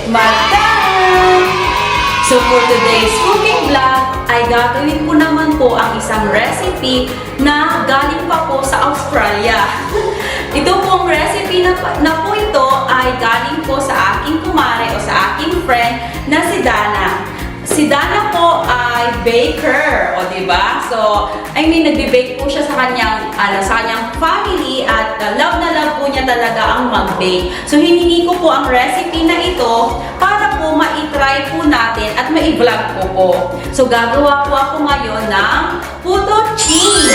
Madam! So for today's cooking vlog, ay gagawin ko naman po ang isang recipe na galing pa po sa Australia. Ito pong recipe na po ito ay galing po sa aking kumare o sa aking friend na si Dana. Si Dana po ay baker, o diba? So, nagbe-bake po siya sa kanyang family at love na love po niya talaga ang mag-bake. So, hiningi ko po ang recipe na ito para po ma-try po natin at ma-vlog ko po. So, gagawa po ako ngayon ng puto cheese.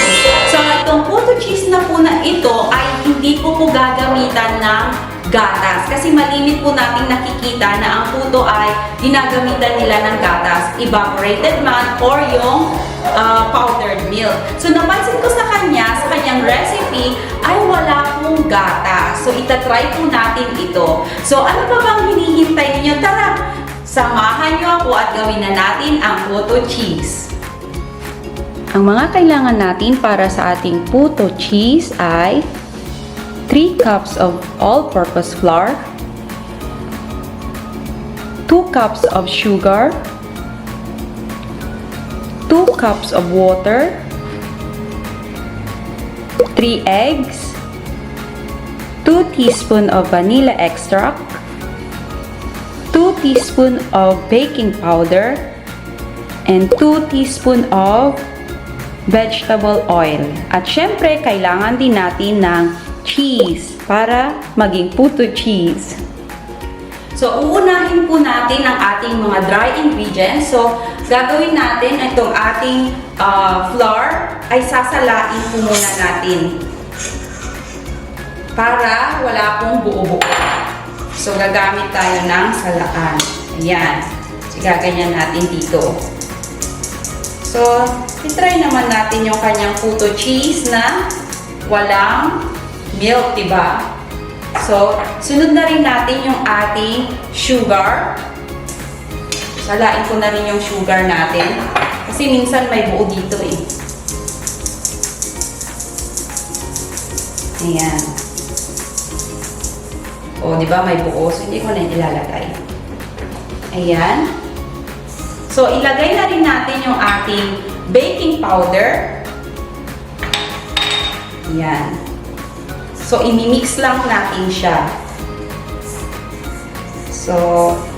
So, itong puto cheese na po na ito ay hindi po gagamitan ng gatas. Kasi malimit po nating nakikita na ang puto ay ginagamitan nila ng gatas. Evaporated man or yung powdered milk. So, napansin ko sa kanyang recipe ay wala pong gatas. So, itatry po natin ito. So, ano pa bang hinihintay ninyo? Tara! Samahan nyo ako at gawin na natin ang puto cheese. Ang mga kailangan natin para sa ating puto cheese ay 3 cups of all-purpose flour, 2 cups of sugar, 2 cups of water, 3 eggs, 2 teaspoons of vanilla extract, 2 teaspoons of baking powder, and 2 teaspoons of vegetable oil. At syempre, kailangan din natin ng cheese para maging puto cheese. So, uunahin po natin ang ating mga dry ingredients. So, gagawin natin itong ating flour ay sasalain po muna natin para wala pong buo-buo. So, gagamit tayo ng salaan. Ayan. So, gaganyan natin dito. So, itry naman natin yung kanyang puto cheese na walang milk, diba? So, sunod na rin natin yung ating sugar. Salain ko na rin yung sugar natin. Kasi minsan may buo dito eh. Ayan. O, diba may buo? So, hindi ko na ilalagay. Ayan. So, ilagay na rin natin yung ating baking powder. Ayan. So, imimix lang natin siya. So,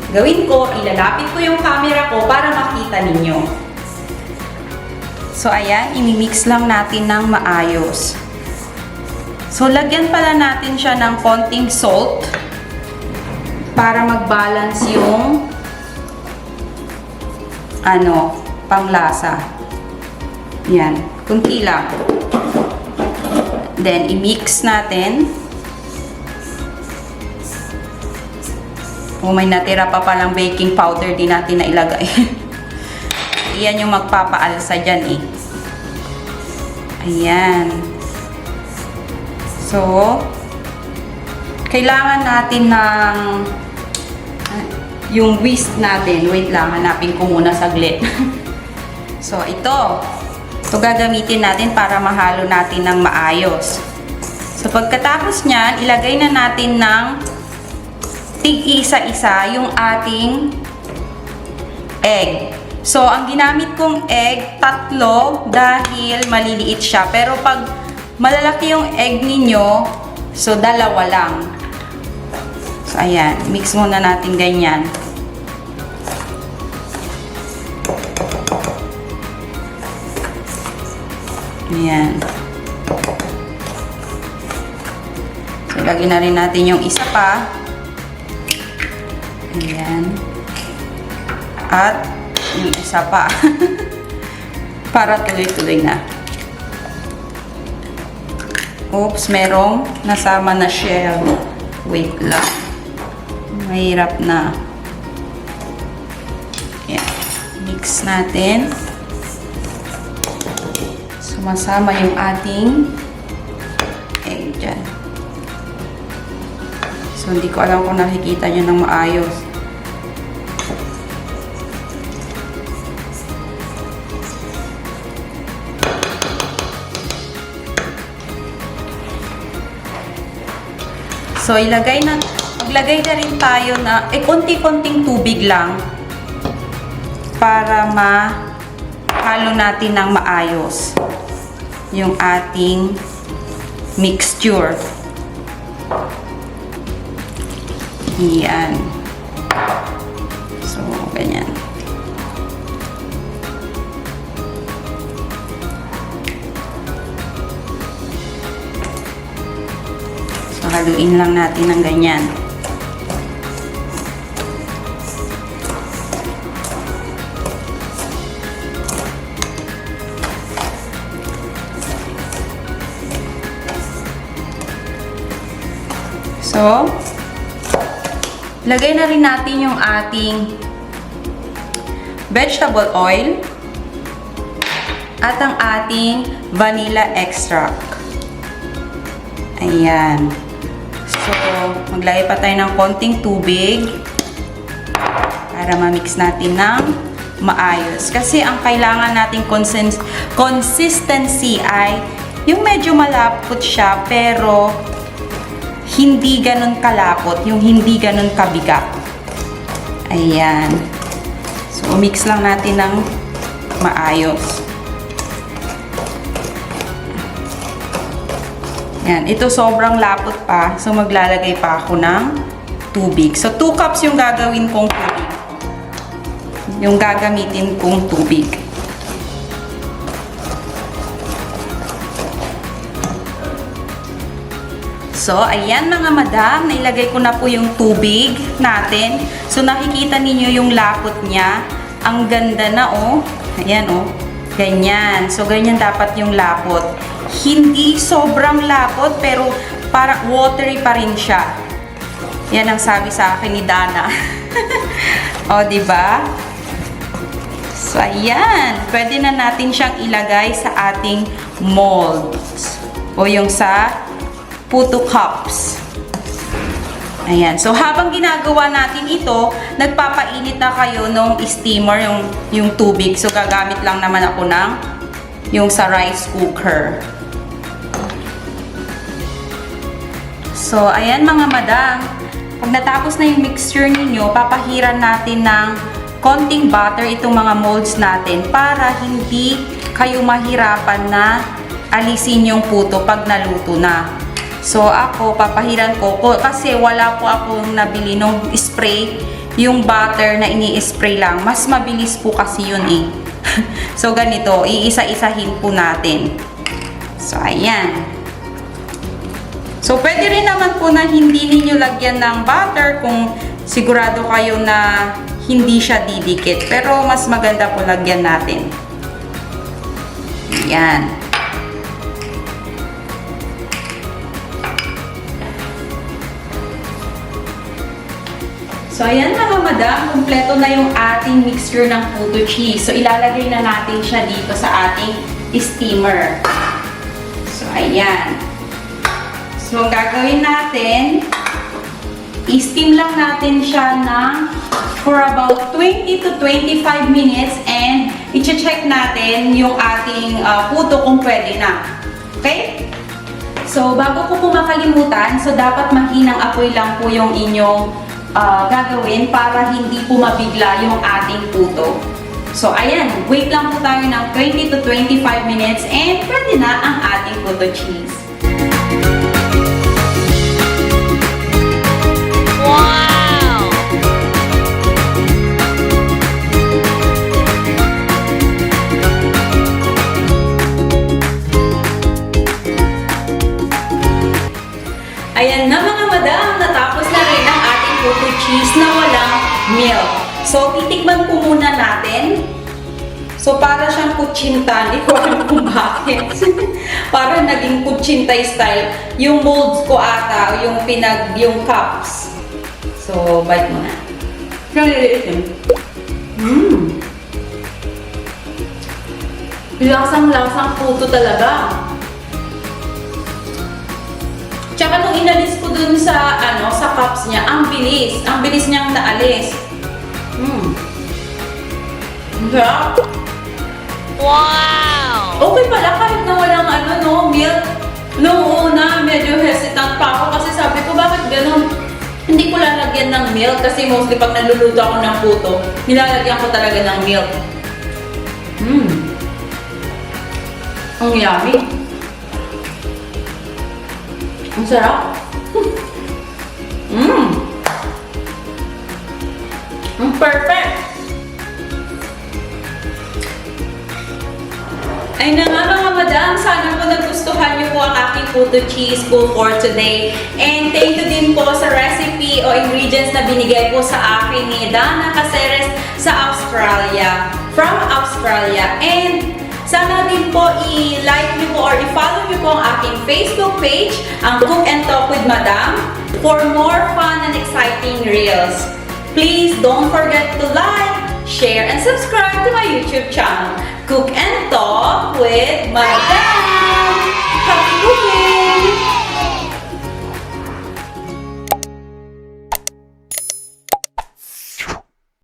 gawin ko, ilalapit ko yung camera ko para makita ninyo. So, ayan, imimix lang natin ng maayos. So, lagyan pala natin siya ng konting salt para mag-balance yung panglasa. Yan, kunti lang. Then, i-mix natin. May natira pa palang baking powder din natin na ilagay. Iyan yung magpapaalsa dyan eh. Ayan. So, kailangan natin ng yung whisk natin. Wait lang, hanapin ko muna saglit. So, ito gagamitin natin para mahalo natin ng maayos. So, pagkatapos niyan, ilagay na natin ng tig-isa-isa yung ating egg. So, ang ginamit kong egg, 3 dahil maliliit siya. Pero pag malalaki yung egg ninyo, so 2 lang. So, ayan. Mix muna natin ganyan. Ayan. So, lagyan na rin natin yung isa pa. Ayan. At yung isa pa. Para tuloy-tuloy na. Oops, merong nasama na shell. Wait lang. Mahirap na. Ayan. Mix natin. Sumasama yung ating egg dyan. So, hindi ko alam kung nakikita nyo ng maayos. So, ilagay na, maglagay na rin tayo na, konti-konting tubig lang para mahalo natin ng maayos yung ating mixture. Yan. So, ganyan. So, haluin lang natin ng ganyan. So, lagay na rin natin yung ating vegetable oil at ang ating vanilla extract. Ayan. So, maglagay pa tayo ng konting tubig para ma-mix natin ng maayos. Kasi ang kailangan nating consistency ay yung medyo malapot siya pero hindi ganun kalapot, yung hindi ganun kabigat. Ayan. So, mix lang natin ng maayos. Ayan. Ito sobrang lapot pa. So, maglalagay pa ako ng tubig. So, 2 cups yung gagawin kong tubig. Yung gagamitin kong tubig. So, ayan mga madam, nailagay ko na po yung tubig natin. So, nakikita ninyo yung lapot niya. Ang ganda na, oh. Ayan, oh. Ganyan. So, ganyan dapat yung lapot. Hindi sobrang lapot, pero para watery pa rin siya. Yan ang sabi sa akin ni Dana. O, diba? So, ayan. Pwede na natin siyang ilagay sa ating molds. O yung sa puto cups. Ayan. So, habang ginagawa natin ito, nagpapainit na kayo ng steamer, yung tubig. So, gagamit lang naman ako ng yung sa rice cooker. So, ayan mga madam. Pag natapos na yung mixture ninyo, papahiran natin ng konting butter itong mga molds natin para hindi kayo mahirapan na alisin yung puto pag naluto na. So, ako, papahiran ko kasi wala po akong nabili nung spray, yung butter na ini-spray lang. Mas mabilis po kasi yun eh. So, ganito, iisa-isahin po natin. So, ayan. So, pwede rin naman po na hindi ninyo lagyan ng butter kung sigurado kayo na hindi siya didikit. Pero, mas maganda po lagyan natin. Ayan. So, ayan mga madam, kumpleto na yung ating mixture ng puto cheese. So, ilalagay na natin siya dito sa ating steamer. So, ayan. So, ang gagawin natin, i-steam lang natin siya ng for about 20 to 25 minutes and i-check natin yung ating puto kung pwede na. Okay? So, bago ko po makalimutan, so dapat mahinang apoy lang po yung inyong gagawin para hindi po mabigla yung ating puto. So, ayan. Wait lang po tayo ng 20 to 25 minutes and pwede na ang ating puto cheese. Wow! Ayan na mga madam, natapos na rin ang ating puto cheese na walang milk. So, titikman po muna natin. So, para siyang kutsinta. Hindi ko alam kung bakit. Para naging kutsintay style. Yung molds ko ata, yung cups. So, bite mo na. Lasang-lasang puto talaga. Tsaka nung inalis ko dun sa, sa cups niya, ang bilis. Ang bilis niyang naalis. Sarap. Wow! Okay pala kahit na walang milk. Noong una, medyo hesitant pa ako kasi sabi ko, bakit ganun? Hindi ko lagyan ng milk kasi mostly pag nagluluto ako ng puto, nilalagyan ko talaga ng milk. Ang yummy. Ang sarap. Ang perfect. Ay na nga mga madam, sana po nagustuhan niyo po ang aking puto cheese po for today. And thank you din po sa recipe o ingredients na binigay po sa akin ni Dana Caceres sa Australia, from Australia. And sana din po i-like niyo po or i-follow niyo po ang aking Facebook page, ang Cook and Talk with Madam, for more fun and exciting reels. Please don't forget to like, share, and subscribe to my YouTube channel, Cook and Talk with Madam. Happy cooking!